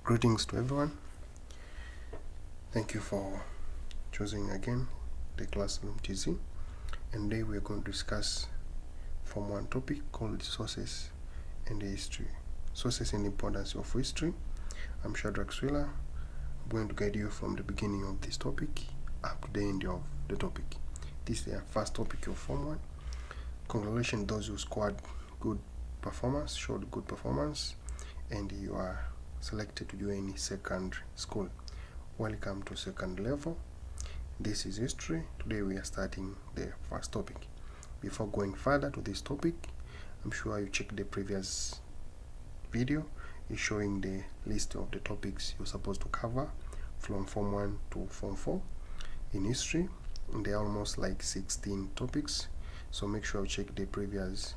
Greetings to everyone. Thank you for choosing again the Classroom TZ. And today we are going to discuss Form 1 topic called Sources and History. Sources and Importance of History. I'm Shadrach Swila. I'm going to guide you from the beginning of this topic up to the end of the topic. This is the first topic of Form 1. Congratulations those who scored good performance, showed good performance, and you are selected to join secondary school. Welcome to second level. This is history. Today we are starting the first topic. Before going further to this topic, I'm sure you checked the previous video. It's showing the list of the topics you're supposed to cover from Form 1 to Form 4 in history. And there are almost like 16 topics. So make sure you check the previous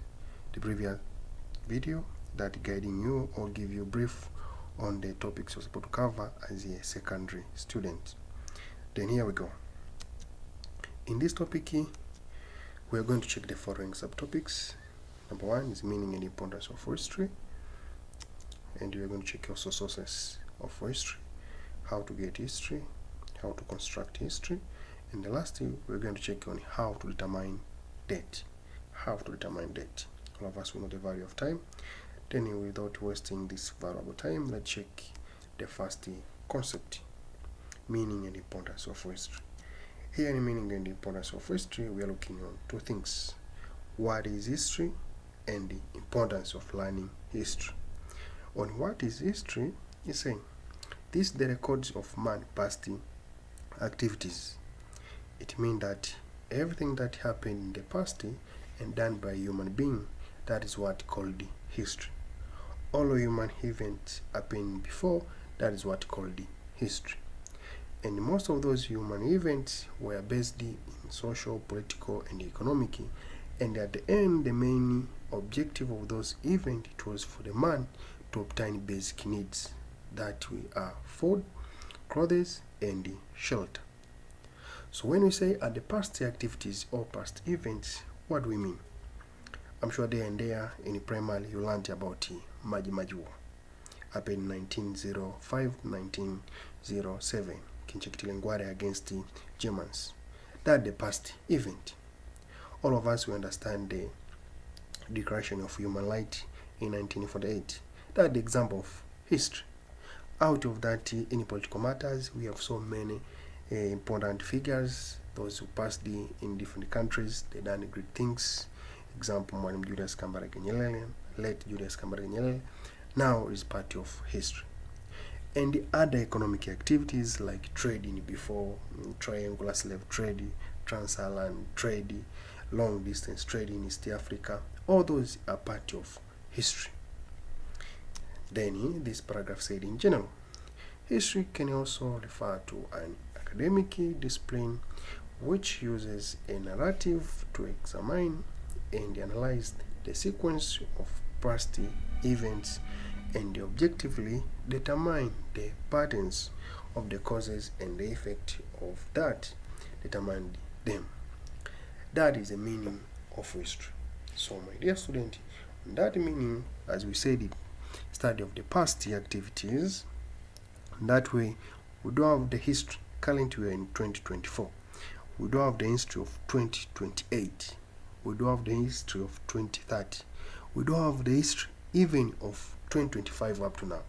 video that guiding you or give you a brief on the topics you're supposed to cover as a secondary student. Then here we go. In this topic, we are going to check the following subtopics. Number 1 is meaning and importance of history, and we are going to check also sources of history, how to get history, how to construct history, and the last thing we're going to check on how to determine date. How to determine date. All of us will know the value of time. Then, without wasting this valuable time, let's check the first concept, meaning and importance of history. Here in meaning and importance of history, we are looking on two things. What is history and the importance of learning history. On what is history, is saying this is the records of man past activities. It means that everything that happened in the past and done by a human being, that is what called history. All human events happened before, that is what called history. And most of those human events were based in social, political, and economic. And at the end, the main objective of those events, it was for the man to obtain basic needs that we are food, clothes, and shelter. So when we say at the past activities or past events, what do we mean? I'm sure there and there in primary you learned about Maji War. Happened in 1905-1907. Kinshasa against the Germans. That's the past event. All of us will understand the Declaration of Human Rights in 1948. That's the example of history. Out of that, in political matters, we have so many important figures, those who passed in different countries, they done great things. Example, Mwalimu Julius Kambarage Nyerere, late Julius Kambarage Nyerere, now is part of history. And the other economic activities like trading before, triangular slave trade, transatlantic trade, long distance trading in East Africa, all those are part of history. Then this paragraph said in general, history can also refer to an academic discipline which uses a narrative to examine and analyze the sequence of past events and objectively determine the patterns of the causes and the effect of that determined them. That is the meaning of history. So my dear student, that meaning, as we said, it study of the past activities. That way we don't have the history. Currently we are in 2024. We don't have the history of 2028. We don't have the history of 2030. We don't have the history even of 2025 up to now.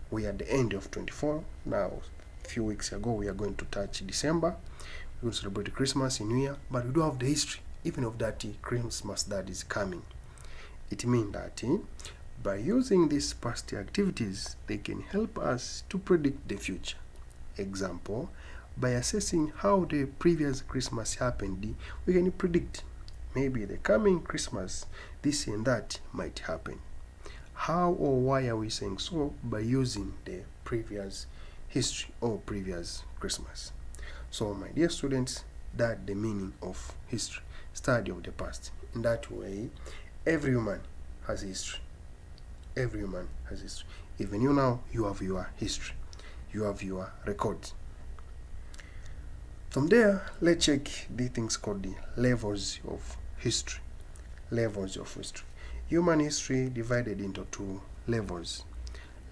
We are at the end of 24 now. A few weeks ago we are going to touch December. We will celebrate Christmas in New Year, but we don't have the history even of that Christmas that is coming. It means that by using these past activities, they can help us to predict the future. Example, by assessing how the previous Christmas happened, we can predict maybe the coming Christmas, this and that might happen. How or why are we saying so? By using the previous history or previous Christmas. So my dear students, that's the meaning of history, study of the past. In that way, every human has history. Every human has history. Even you now, you have your history. You have your records. From there, let's check the things called the levels of history. Levels of history. Human history divided into two levels.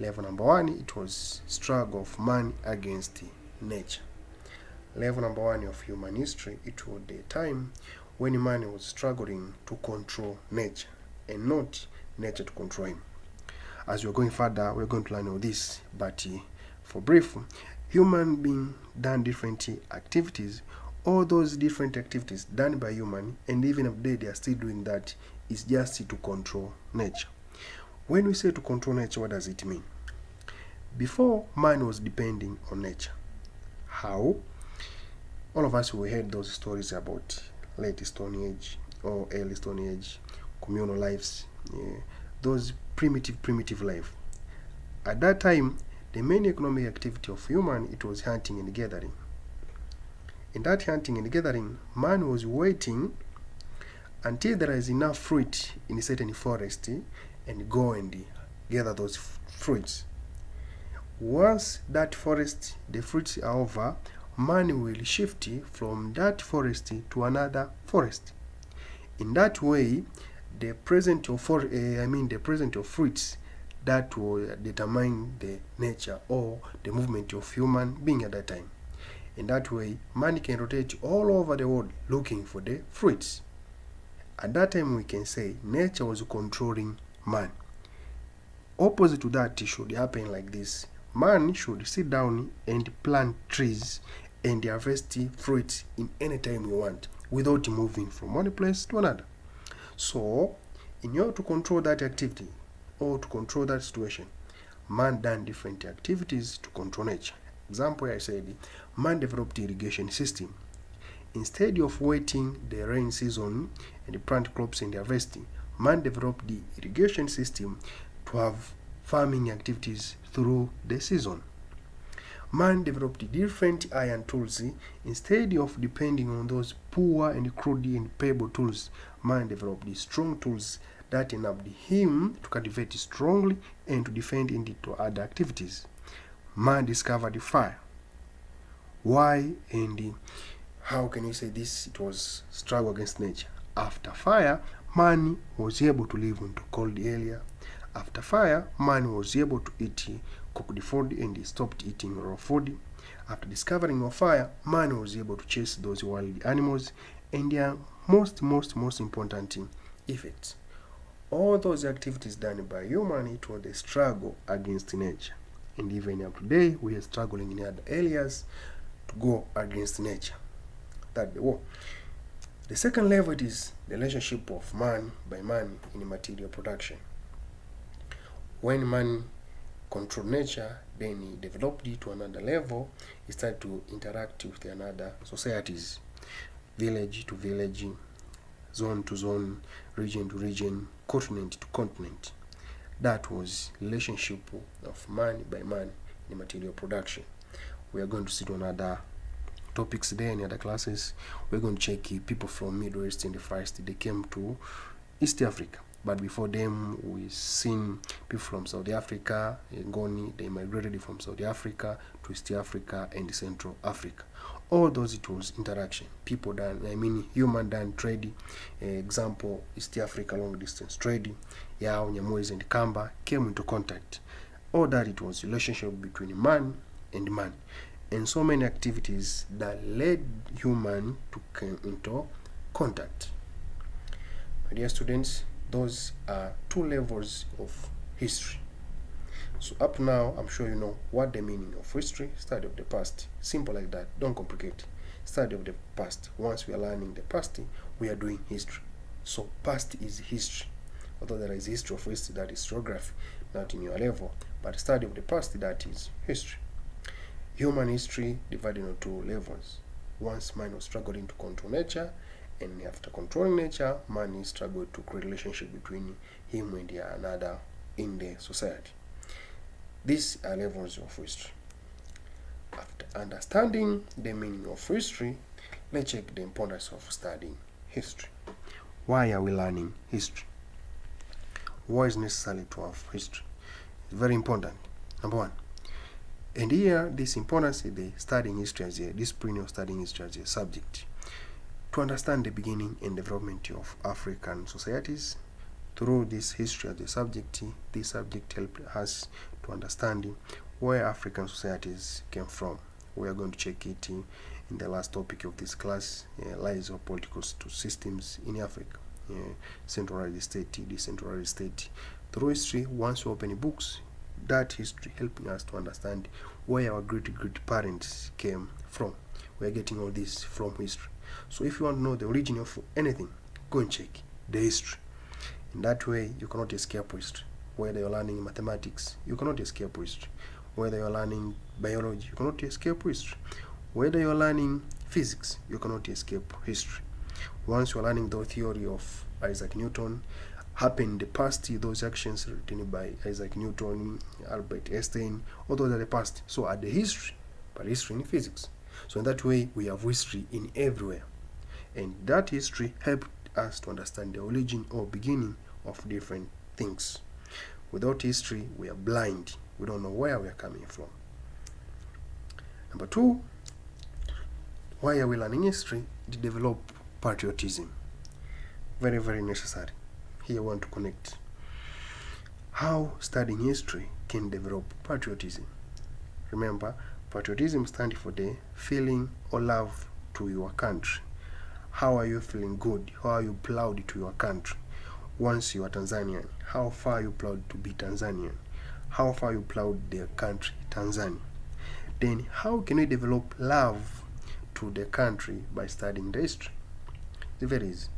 Level number 1, it was struggle of man against nature. Level number 1 of human history, it was the time when man was struggling to control nature and not nature to control him. As we're going further, we're going to learn all this, but for brief, human being done different activities. All those different activities done by human, and even today they are still doing that, is just to control nature. When we say to control nature, what does it mean? Before, man was depending on nature. How? All of us, we heard those stories about late Stone Age or early Stone Age, communal lives, those primitive life. At that time, the main economic activity of human, it was hunting and gathering. In that hunting and gathering, man was waiting until there is enough fruit in a certain forest and go and gather those fruits. Once that forest, the fruits are over, man will shift from that forest to another forest. In that way, the present of fruits that will determine the nature or the movement of human being at that time. In that way, man can rotate all over the world looking for the fruits. At that time, we can say nature was controlling man. Opposite to that, it should happen like this. Man should sit down and plant trees and harvest fruits in any time you want without moving from one place to another. So, in order to control that activity or to control that situation, man done different activities to control nature. Example, I said, man developed irrigation system. Instead of waiting the rain season and plant crops and harvesting, man developed the irrigation system to have farming activities through the season. Man developed different iron tools. Instead of depending on those poor and crude and payable tools, man developed the strong tools that enabled him to cultivate strongly and to defend into other activities. Man discovered fire. Why and how can you say this? It was struggle against nature. After fire, man was able to live into cold area. After fire, man was able to eat cooked food and he stopped eating raw food. After discovering of fire, man was able to chase those wild animals, and their most important effects. All those activities done by human, it was the struggle against nature. And even up today, we are struggling in other areas to go against nature. That's the war. The second level, it is the relationship of man by man in material production. When man control nature, then he developed it to another level. He started to interact with another societies, village to village, zone to zone, region to region, continent to continent. That was relationship of man by man in material production. We are going to see on other topics there in other classes. We're going to check people from Middle East and the Far East. They came to East Africa. But before them, we've seen people from South Africa, Ngoni, they migrated from South Africa to East Africa and Central Africa. All those, it was interaction. People done, human done trade. Example, East Africa long distance trade. Yao, Nyamwezi and Kamba came into contact. All that, it was relationship between man and man. And so many activities that led human to come into contact. My dear students, those are two levels of history. So up now, I'm sure you know what the meaning of history, study of the past. Simple like that, don't complicate. Study of the past. Once we are learning the past, we are doing history. So past is history. Although there is history of history, that is geography, not in your level. But study of the past, that is history. Human history divided into two levels. Once man was struggling to control nature, and after controlling nature, man struggled to create a relationship between him and another in the society. These are levels of history. After understanding the meaning of history, let's check the importance of studying history. Why are we learning history? Why is it necessary to have history? It's very important. Number one. And here, this importance is the studying history as a discipline of studying history as a subject. To understand the beginning and development of African societies, through this history as a subject, this subject helps us to understand where African societies came from. We are going to check it in the last topic of this class, lies of political systems in Africa, centralized state, decentralized state. Through history, once you open books, that history helping us to understand where our great parents came from. We are getting all this from history. So if you want to know the origin of anything, go and check the history. In that way, you cannot escape history. Whether you're learning mathematics, you cannot escape history. Whether you're learning biology, you cannot escape history. Whether you're learning physics, you cannot escape history. Once you're learning the theory of Isaac Newton, happened in the past, those actions written by Isaac Newton, Albert Einstein, all those are the past. So are the history, but history in physics. So in that way, we have history in everywhere. And that history helped us to understand the origin or beginning of different things. Without history, we are blind. We don't know where we are coming from. Number 2, why are we learning history? To develop patriotism. Very, very necessary. Here I want to connect how studying history can develop patriotism. Remember, patriotism stands for the feeling or love to your country. How are you feeling good? How are you proud to your country? Once you are Tanzanian, how far are you proud to be Tanzanian? How far are you proud their country, Tanzania? Then how can we develop love to the country by studying the history? It's very easy.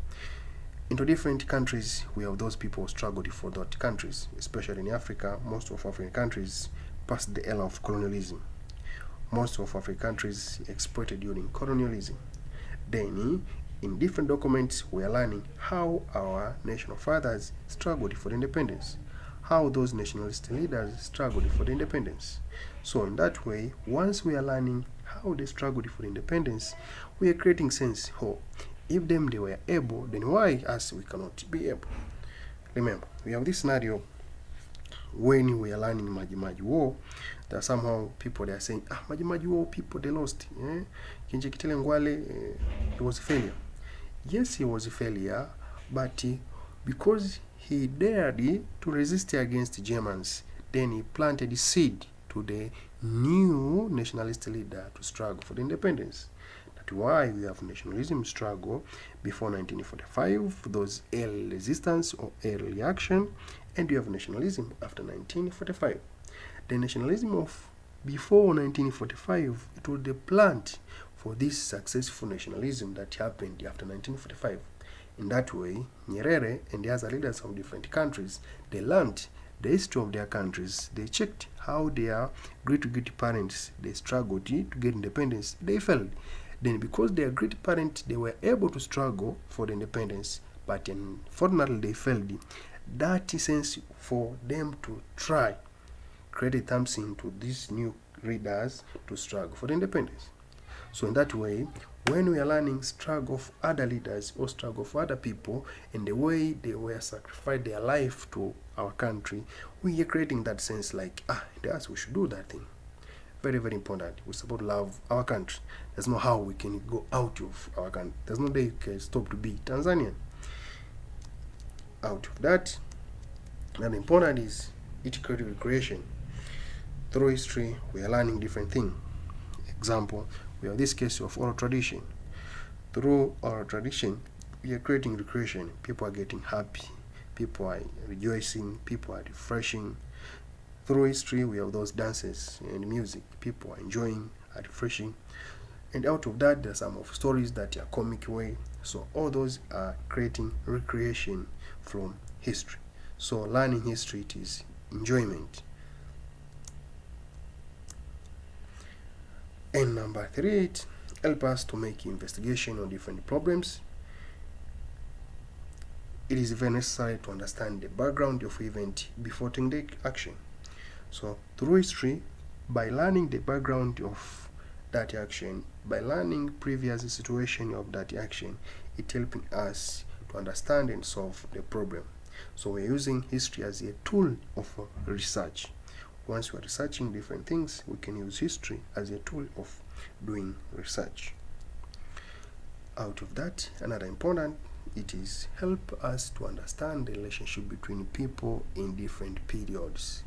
Into different countries, we have those people who struggled for those countries, especially in Africa. Most of African countries passed the era of colonialism. Most of African countries exploited during colonialism. Then, in different documents, we are learning how our national fathers struggled for independence, how those nationalist leaders struggled for the independence. So in that way, once we are learning how they struggled for independence, we are creating sense. Oh, if them they were able, then why us we cannot be able? Remember, we have this scenario when we are learning Maji Maji War. There are somehow people they are saying, Maji Maji War people they lost. Kinjekitile Ngwale, it was a failure. Yes, he was a failure, but because he dared to resist against Germans, then he planted the seed to the new nationalist leader to struggle for the independence. That's why we have nationalism struggle before 1945, those early resistance or early reaction, and we have nationalism after 1945. The nationalism of before 1945, it was the plant for this successful nationalism that happened after 1945. In that way, Nyerere and the other leaders of different countries, they learned the history of their countries. They checked how their great parents, they struggled to get independence. They failed. Then because their great parents, they were able to struggle for the independence, but unfortunately they failed. That is sense for them to try, create something to these new leaders to struggle for the independence. So in that way, when we are learning struggle of other leaders or struggle of other people and the way they were sacrificed their life to our country, we are creating that sense like, that's we should do that thing. Very, very important. We're supposed to love our country. There's no how we can go out of our country. There's no day you can stop to be Tanzanian. Out of that, another important is critical recreation. Through history, we are learning different things. Example, we have this case of oral tradition. Through oral tradition, we are creating recreation. People are getting happy. People are rejoicing. People are refreshing. Through history, we have those dances and music. People are enjoying, are refreshing. And out of that, there are some of stories that are comic way. So all those are creating recreation from history. So learning history, it is enjoyment. And number 3, it helps us to make investigation on different problems. It is very necessary to understand the background of event before taking the action. So through history, by learning the background of that action, by learning previous situation of that action, it helping us to understand and solve the problem. So we're using history as a tool of research. Once we are researching different things, we can use history as a tool of doing research. Out of that, another important it is help us to understand the relationship between people in different periods,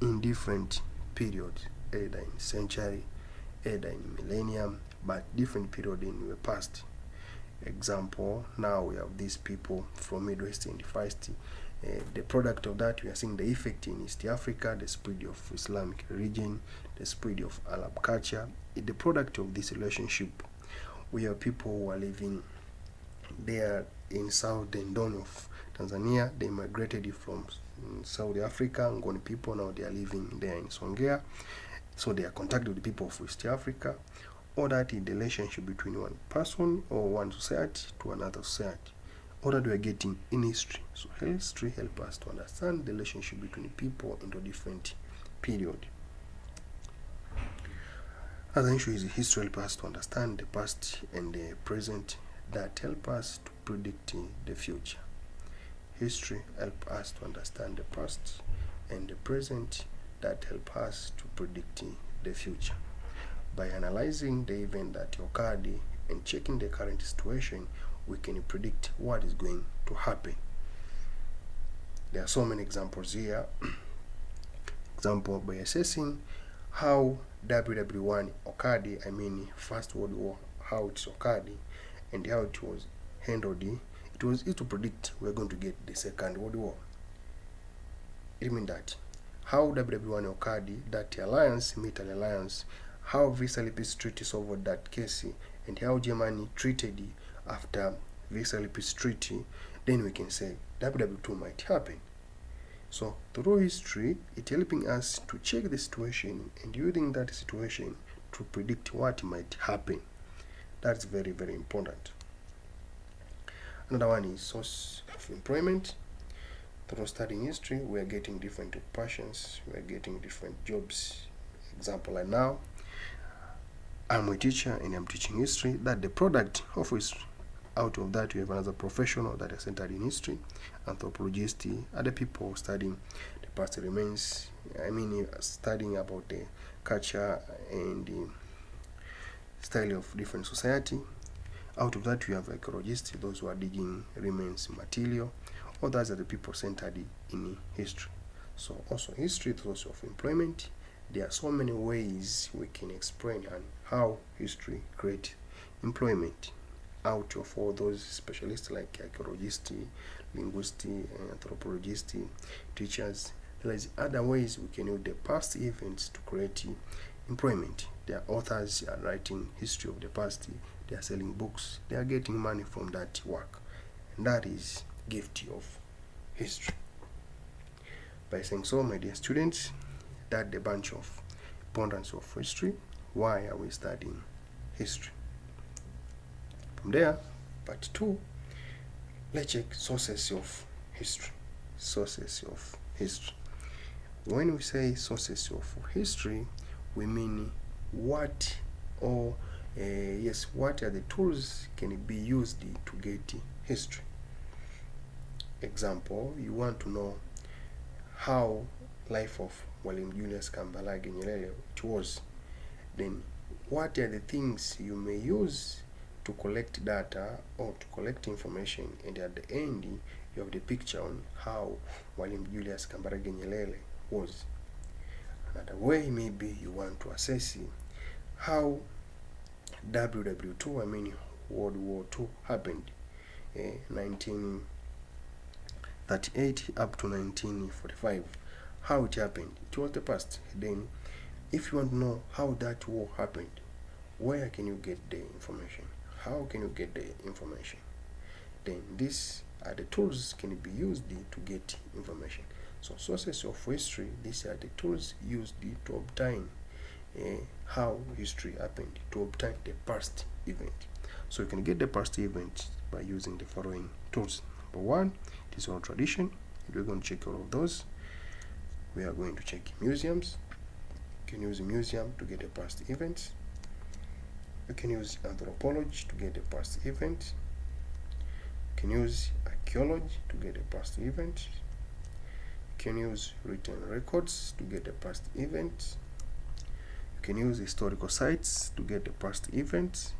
either in century, either in millennium, but different period in the past. Example, now we have these people from Middle East and Far East. The product of that, we are seeing the effect in East Africa, the spread of Islamic religion, the spread of Arab culture. The product of this relationship, we have people who are living there in southern Dawn of Tanzania. They migrated from South Africa, Ngoni people, now they are living there in Songea. So they are contacted with the people of East Africa. Or that is the relationship between one person or one society to another society. Or that we are getting in history. So history helps us to understand the relationship between people into different period. Other issue is history helps us to understand the past and the present that help us to predict the future. History helps us to understand the past and the present that help us to predict the future. By analyzing the event that occurred and checking the current situation, we can predict what is going to happen. There are so many examples here. Example, by assessing how WW1 occurred, I mean First World War, how it occurred and how it was handled, it was easy to predict we're going to get the Second World War. It means that how WW1 occurred, that alliance, military alliance, how Versailles Peace Treaty solved that case, and how Germany treated after Versailles Peace Treaty, then we can say WW2 might happen. So through history, it's helping us to check the situation and using that situation to predict what might happen. That's very, very important. Another one is source of employment. Through studying history, we are getting different occupations, we are getting different jobs. Example, like now, I'm a teacher and I'm teaching history. That the product of history. Out of that, we have another professional that is centered in history, anthropologists, other people studying the past remains. I mean, studying about the culture and the style of different society. Out of that, we have archaeologists, those who are digging remains material. Others are the people centered in history. So also history, source of employment. There are so many ways we can explain and how history creates employment. Out of all those specialists like archaeologists, linguists, anthropologists, teachers, there is other ways we can use the past events to create employment. There are authors are writing history of the past, they are selling books, they are getting money from that work. And that is gift of history. By saying so, my dear students, that's the bunch of importance of history. Why are we studying history? From there, part 2, let's check sources of history. Sources of history. When we say sources of history, we mean what or what are the tools can be used to get history. Example, you want to know how life of Mwalimu Julius Kambarage Nyerere it was. Then what are the things you may use to collect data or to collect information, and at the end you have the picture on how Mwalimu Julius Kambarage Nyerere was. Another way, maybe you want to assess how WW2, I mean World War II, happened, 1938 up to 1945. How it happened, it was the past. Then if you want to know how that war happened, where can you get the information? How can you get the information? Then these are the tools can be used to get information. So sources of history, these are the tools used to obtain how history happened, to obtain the past event. So you can get the past event by using the following tools. Number 1, it is oral tradition. We're going to check all of those. We are going to check museums. You can use a museum to get the past events. You can use anthropology to get the past events. You can use archaeology to get the past events. You can use written records to get the past events. You can use historical sites to get the past events.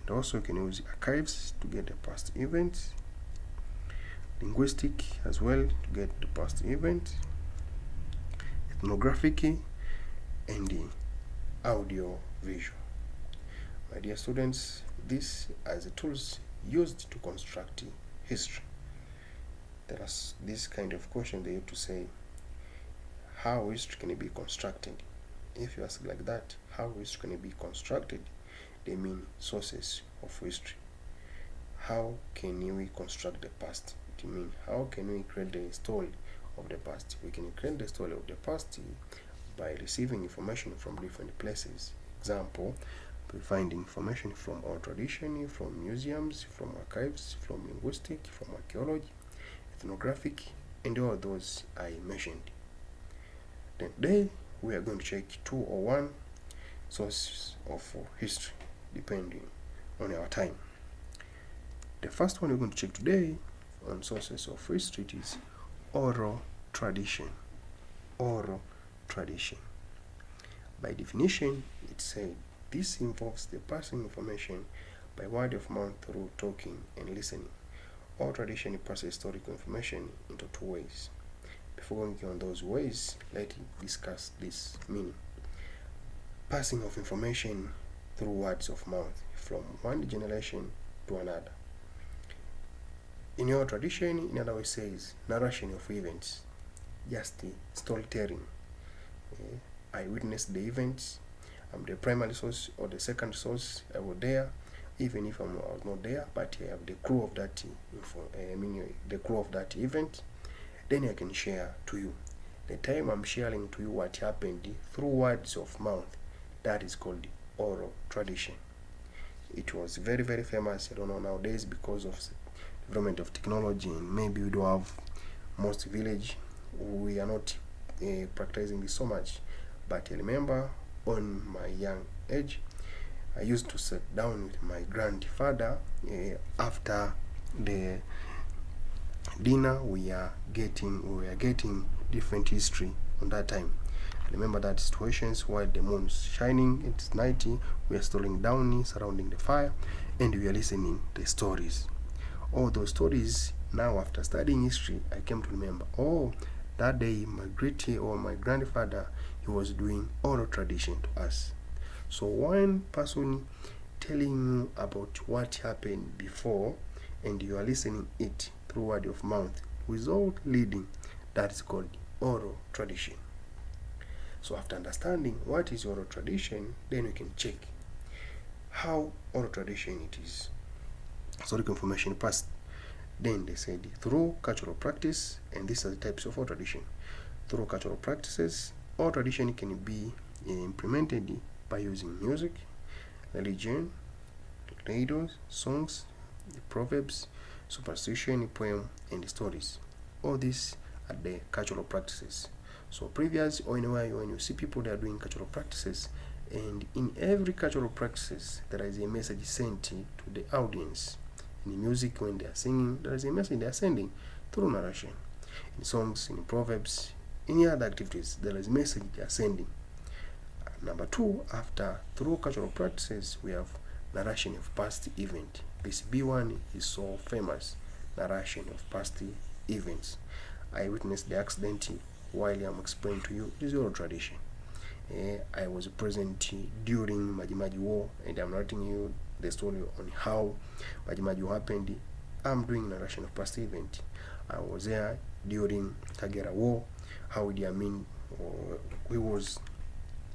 And also you can use archives to get the past events, linguistic as well to get the past events, ethnographic, and the audio visual. My dear students, these are the tools used to construct history. There are this kind of question they have to say, how history can it be constructed? If you ask like that, how history can it be constructed? They mean sources of history. How can we construct the past? It means how can we create the story of the past? We can create the story of the past by receiving information from different places. Example, we find information from our tradition, from museums, from archives, from linguistic, from archaeology, ethnographic, and all those I mentioned. Then today we are going to check 2 or 1 sources of history depending on our time. The first one we're going to check today on sources of history is oral tradition. Oral tradition. By definition, it said this involves the passing information by word of mouth through talking and listening. Oral tradition passes historical information into 2 ways. Before going on those ways, let's discuss this meaning. Passing of information through words of mouth from one generation to another. In your tradition, in other words, says narration of events, just storytelling. I witnessed the events. I'm the primary source or the second source. I was there, even if I was not there, but I have the clue of that the clue of that event. Then I can share to you. The time I'm sharing to you what happened through words of mouth, that is called oral tradition. It was very, very famous. I don't know nowadays because of development of technology, and maybe we don't have most village. We are not practicing this so much. But I remember on my young age, I used to sit down with my grandfather after the dinner. We were getting different history on that time. I remember that situations while the moon is shining, it's night, we are strolling down surrounding the fire, and we are listening the stories. All those stories, now after studying history, I came to remember, oh, that day my my grandfather, he was doing oral tradition to us. So one person telling you about what happened before, and you are listening it through word of mouth without leading, that is called oral tradition. So after understanding what is oral tradition, then we can check how oral tradition it is. Historical information passed. Then they said through cultural practice, and these are the types of oral tradition. Through cultural practices, oral tradition can be implemented by using music, religion, riddles, songs, proverbs, superstition, poem, and stories. All these are the cultural practices. So previous or anywhere when you see people that are doing cultural practices, and in every cultural practices there is a message sent to the audience. In music, when they are singing, there is a message they are sending through narration. In songs, in proverbs, any other activities, there is a message they are sending. Number 2, after through cultural practices, we have narration of past event. This B1 is so famous, narration of past events. I witnessed the accident while I'm explaining to you. This is oral tradition. I was present during Majimaji War, and I'm narrating you the story on how Majimaji War happened. I'm doing narration of past event. I was there during Kagera War, how Idi Amin he was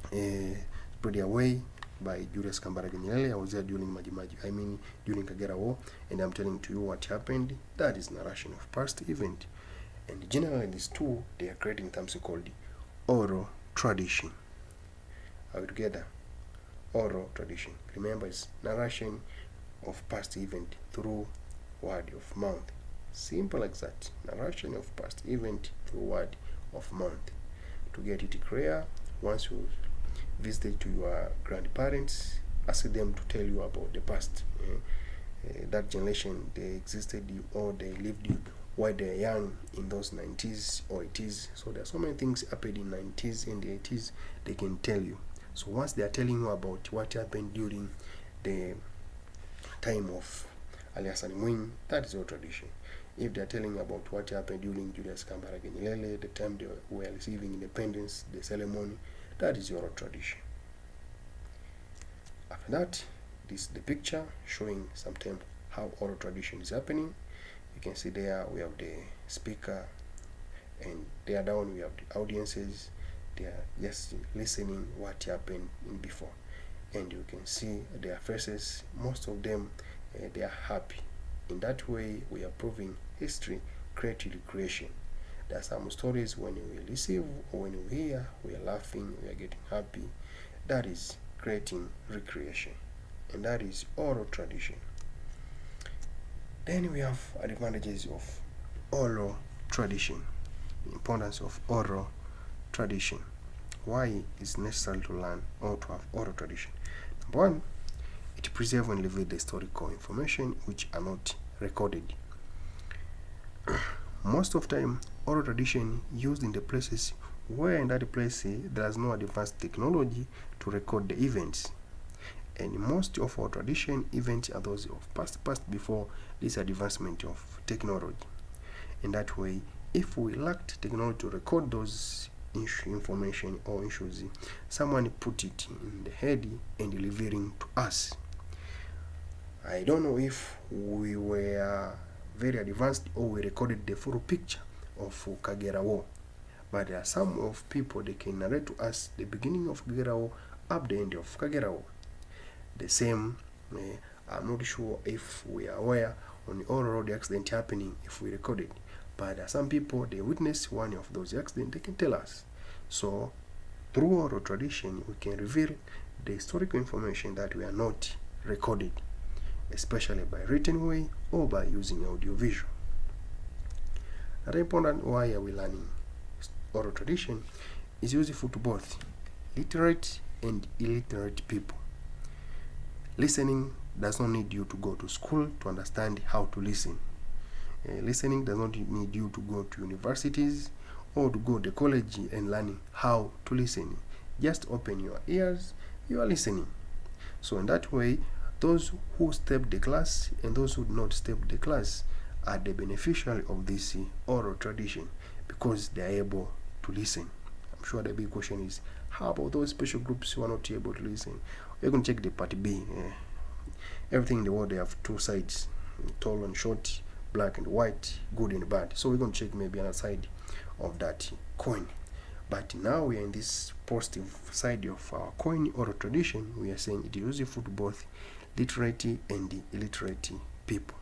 spread away by Julius Kambarage Nyerere. I was there during during Kagera War, and I'm telling to you what happened. That is narration of past event. And generally these two, they are creating terms called oral tradition. Are we together? Oral tradition. Remember, it's narration of past event through word of mouth. Simple like that. Narration of past event through word of mouth. To get it clear, once you visit to your grandparents, ask them to tell you about the past. That generation, they existed or they lived while they're young in those 90s or 80s. So there are so many things happened in 90s and the 80s they can tell you. So once they are telling you about what happened during the time of Ali Hassan Mwinyi, that is oral tradition. If they are telling about what happened during Julius Kambarage Nyerere, the time they were receiving independence, the ceremony, that is oral tradition. After that, this is the picture showing sometimes how oral tradition is happening. You can see there we have the speaker, and there down we have the audiences. They are just listening what happened in before, and you can see their faces. Most of them, they are happy. In that way, we are proving history, creative creation. There are some stories when we receive or when we hear, we are laughing, we are getting happy. That is creating recreation, and that is oral tradition. Then we have advantages of oral tradition, the importance of oral tradition. Why is necessary to learn or to have oral tradition? Number one, it preserves and reveals the historical information which are not recorded. Most of time, oral tradition used in the places where in that place there is no advanced technology to record the events. And most of our tradition events are those of past before this advancement of technology. In that way, if we lacked technology to record those information or issues, someone put it in the head and delivering to us. I don't know if we were very advanced or we recorded the full picture of Kagera War, but there are some of people they can narrate to us the beginning of Kagera War up the end of Kagera War. The same, I'm not sure if we are aware on the all road accident happening if we recorded, but there are some people they witness one of those accidents, they can tell us. So through oral tradition we can reveal the historical information that we are not recorded, especially by written way or by using audiovisual. Another important why are we learning oral tradition is useful to both literate and illiterate people. Listening does not need you to go to school to understand how to listen. Listening does not need you to go to universities or to go to college and learning how to listen. Just open your ears, you are listening. So in that way, those who step the class and those who do not step the class are the beneficiary of this oral tradition because they are able to listen. I'm sure the big question is, how about those special groups who are not able to listen? We're going to check the part B. Everything in the world, they have two sides, tall and short, black and white, good and bad. So we're going to check maybe another side of that coin. But now we are in this positive side of our coin oral tradition. We are saying it is useful to both literate and illiterate people.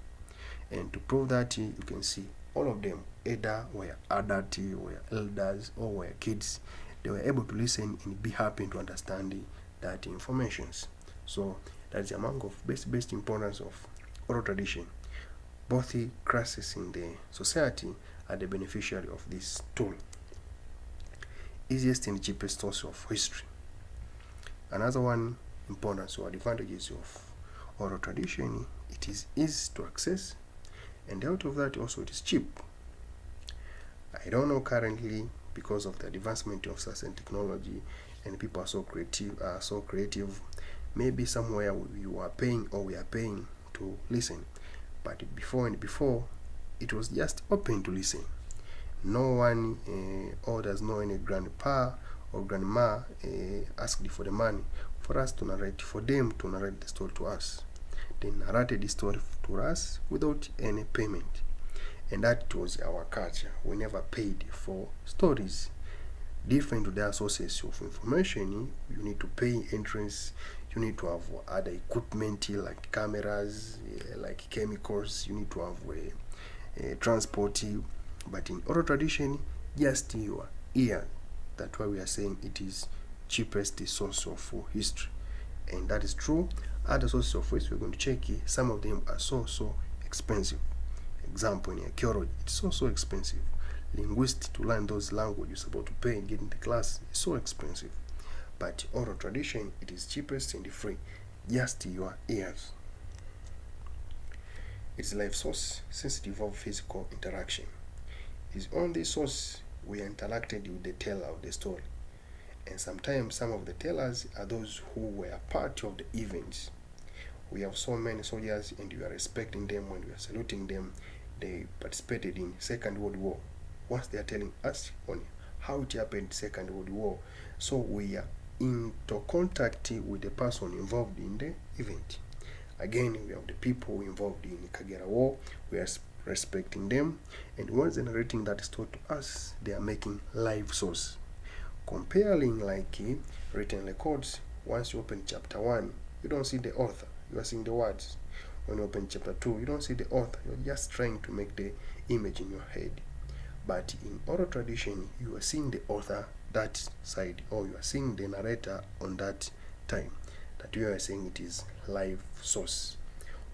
And to prove that, you can see all of them, either were adult, were elders, or were kids, they were able to listen and be happy to understand that informations. So that is among of best importance of oral tradition. Both classes in the society are the beneficiary of this tool. Easiest and cheapest source of history. Another one importance or advantages of oral tradition, it is easy to access, and out of that also it is cheap. I don't know currently, because of the advancement of science and technology and people are so creative, maybe somewhere you are paying or we are paying to listen, but before it was just open to listen. No one or there's no any grandpa or grandma asked for the money for us to narrate, for them to narrate the story to us. They narrated the story to us without any payment, and that was our culture. We never paid for stories. Different to their sources of information, you need to pay entrance, you need to have other equipment like cameras, like chemicals, you need to have transport. But in oral tradition, just your ear. That's why we are saying it is cheapest source of history, and that is true. Other sources of history we're going to check, some of them are so expensive. Example, in archaeology, it's so expensive. Linguists, to learn those languages about to pay and get in the class is so expensive. But oral tradition, it is cheapest and free, just your ears. It's life source, sensitive of physical interaction. It's on this source we interacted with the teller of the story, and sometimes some of the tellers are those who were part of the events, We have so many soldiers and we are respecting them when we are saluting them. They participated in Second World War. Once they are telling us on how it happened Second World War, so we are into contact with the person involved in the event. Again, we have the people involved in Kagera War. We are respecting them, and once they're narrating that story to us, they are making live source. Comparing like written records, once you open chapter 1, you don't see the author, you are seeing the words. When you open chapter 2, you don't see the author, you're just trying to make the image in your head. But in oral tradition, you are seeing the author that side, or you are seeing the narrator on that time. That we are saying it is live source.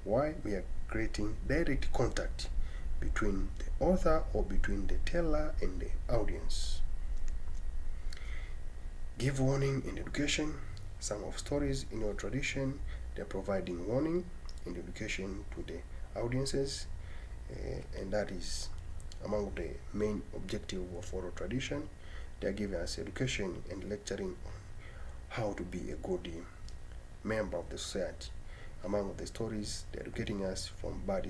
Why? We are creating direct contact between the author or between the teller and the audience. Give warning in education. Some of stories in your tradition, they're providing warning and education to the audiences, and that is among the main objective of oral tradition. They are giving us education and lecturing on how to be a good member of the society. Among the stories, they are educating us from bad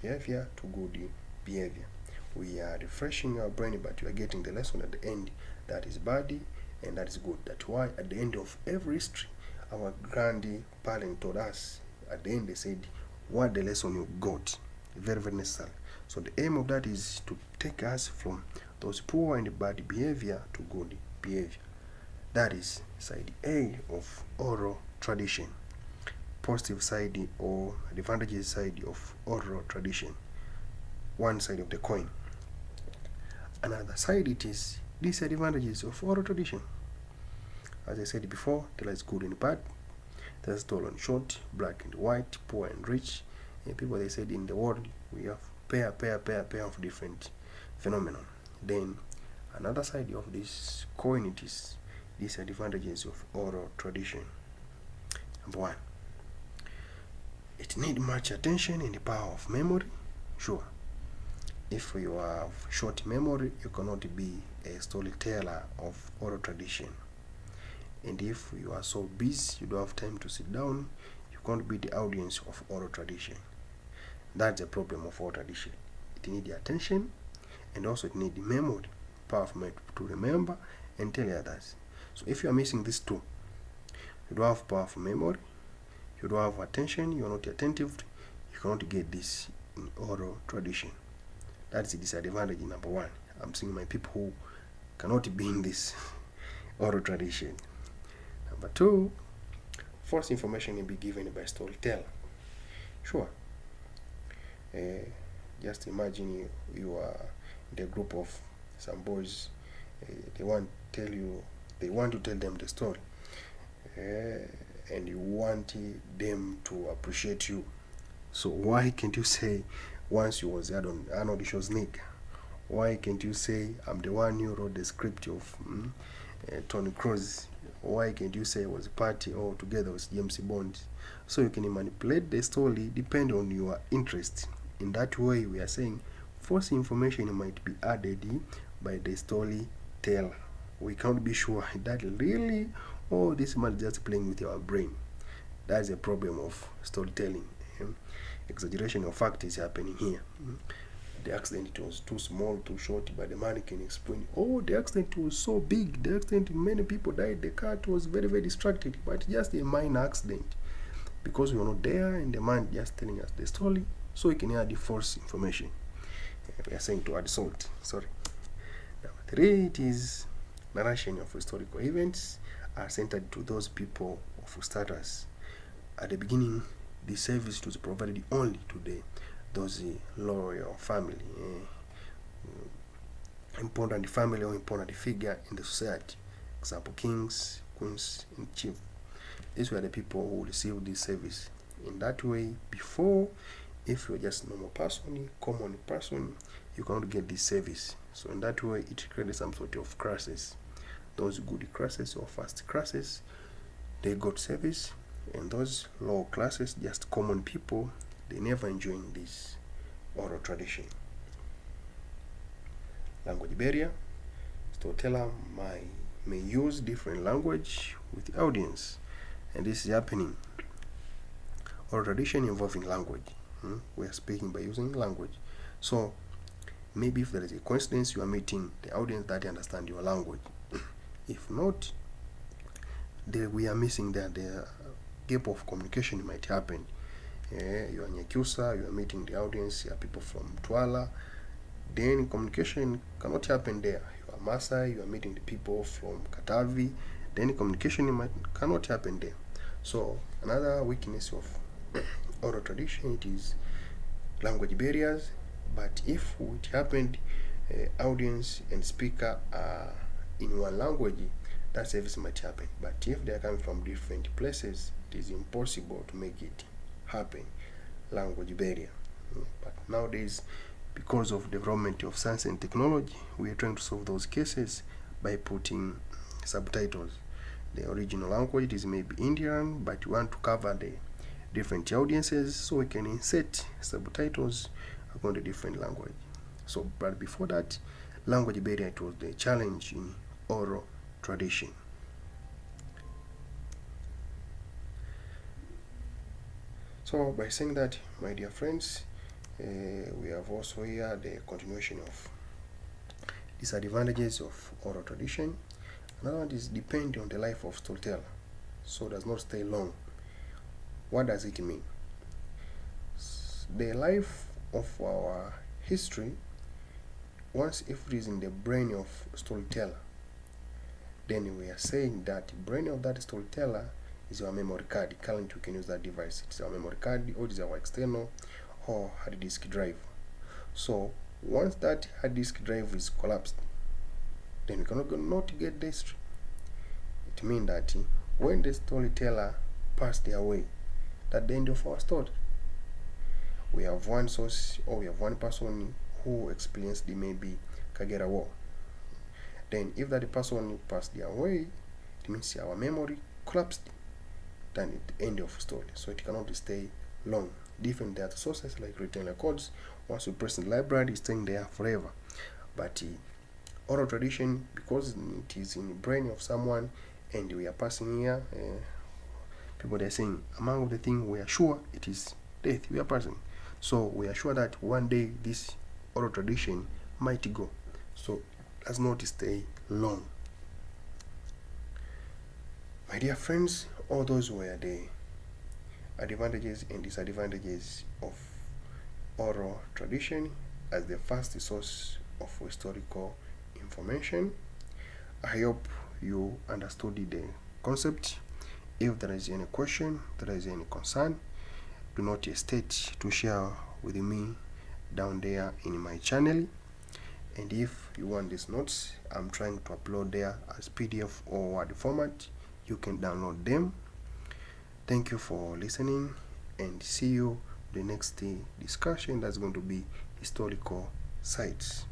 behavior to good behavior. We are refreshing our brain, but we are getting the lesson at the end that is bad and that is good. That's why at the end of every history, our grandparents told us, at the end they said, what the lesson you got. Very, very necessary. So the aim of that is to take us from those poor and bad behavior to good behavior. That is side A of oral tradition. Positive side or advantages side of oral tradition. One side of the coin. Another side, it is disadvantages of oral tradition. As I said before, there is good and bad. There's tall and short, black and white, poor and rich. And people, they said in the world we have pair of different phenomena. Then another side of this coin, it is disadvantages of oral tradition. Number 1, it needs much attention and the power of memory. Sure, if you have short memory, you cannot be a storyteller of oral tradition. And if you are so busy, you don't have time to sit down, you can't be the audience of oral tradition. That's the problem of oral tradition. It needs attention, and also it needs memory, power of memory to remember and tell others. So if you are missing these two, you don't have power of memory, you don't have attention, you are not attentive, you cannot get this in oral tradition. That's the disadvantage number 1. I'm seeing my people who cannot be in this oral tradition. Number 2, false information will be given by storyteller. Sure. Just imagine you are in the group of some boys. They want to tell them the story, and you want them to appreciate you. So why can't you say, once you was Arnold Schwarzenegger, why can't you say, I'm the one who wrote the script of Tony Cruise? Why can't you say I was a party or together with James Bond? So you can manipulate the story depending on your interest. In that way, we are saying false information might be added by the storyteller. We can't be sure that really, this man is just playing with our brain. That's a problem of storytelling. Exaggeration of fact is happening here. The accident was too small, too short, but the man can explain, the accident was so big, the accident, many people died, the car was very, very distracted, but just a minor accident. Because we were not there, and the man just telling us the story, so we can add the false information. We are saying to add salt. Sorry. Number 3, it is narration of historical events are centered to those people of status. At the beginning, the service was provided only to those loyal family, important family or important figure in the society. Example, kings, queens, and chief. These were the people who received this service. In that way, before, if you're just a normal person, common person, you cannot get this service. So in that way, it created some sort of crisis. Those good classes or first classes, they got service, and those low classes, just common people, they never enjoying this oral tradition. Language barrier. Storyteller may use different language with the audience, and this is happening oral tradition involving language. We are speaking by using language. So maybe if there is a coincidence, you are meeting the audience that understand your language. If not, we are missing the gap of communication might happen. You are Nyakyusa, you are meeting the audience, you are people from Twala, then communication cannot happen there. You are Maasai, you are meeting the people from Katavi, then communication cannot happen there. So another weakness of oral tradition, it is language barriers. But if it happened, audience and speaker are in one language, that service might happen. But if they are coming from different places, it is impossible to make it happen. Language barrier. But nowadays, because of development of science and technology, we are trying to solve those cases by putting subtitles. The original language is maybe Indian, but we want to cover the different audiences, so we can insert subtitles according to different language. So, but before that, language barrier, it was the challenge in oral tradition. So by saying that, my dear friends, we have also here the continuation of disadvantages of oral tradition. Another one is depend on the life of storyteller, so does not stay long. What does it mean? The life of our history, once if it is in the brain of storyteller, then we are saying that the brain of that storyteller is our memory card. Currently we can use that device. It's our memory card, or it is our external or hard disk drive. So once that hard disk drive is collapsed, then we cannot not get the history. It means that when the storyteller passed away, that's the end of our story. We have one source, or we have one person who experienced the maybe Kagera War. Then if that person passed away, it means our memory collapsed. Then it's the end of story. So it cannot stay long. Different data sources like written records, once you press in the library, it's staying there forever. But oral tradition, because it is in the brain of someone, and we are passing here, people they're saying among the things we are sure it is death we are passing. So we are sure that one day this oral tradition might go. So it does not stay long. My dear friends, all those were the advantages and disadvantages of oral tradition as the first source of historical information. I hope you understood the concept. If there is any question, there is any concern, do not hesitate to share with me down there in my channel. And if you want these notes, I'm trying to upload there as PDF or Word format. You can download them. Thank you for listening, and see you the next discussion that's going to be historical sites.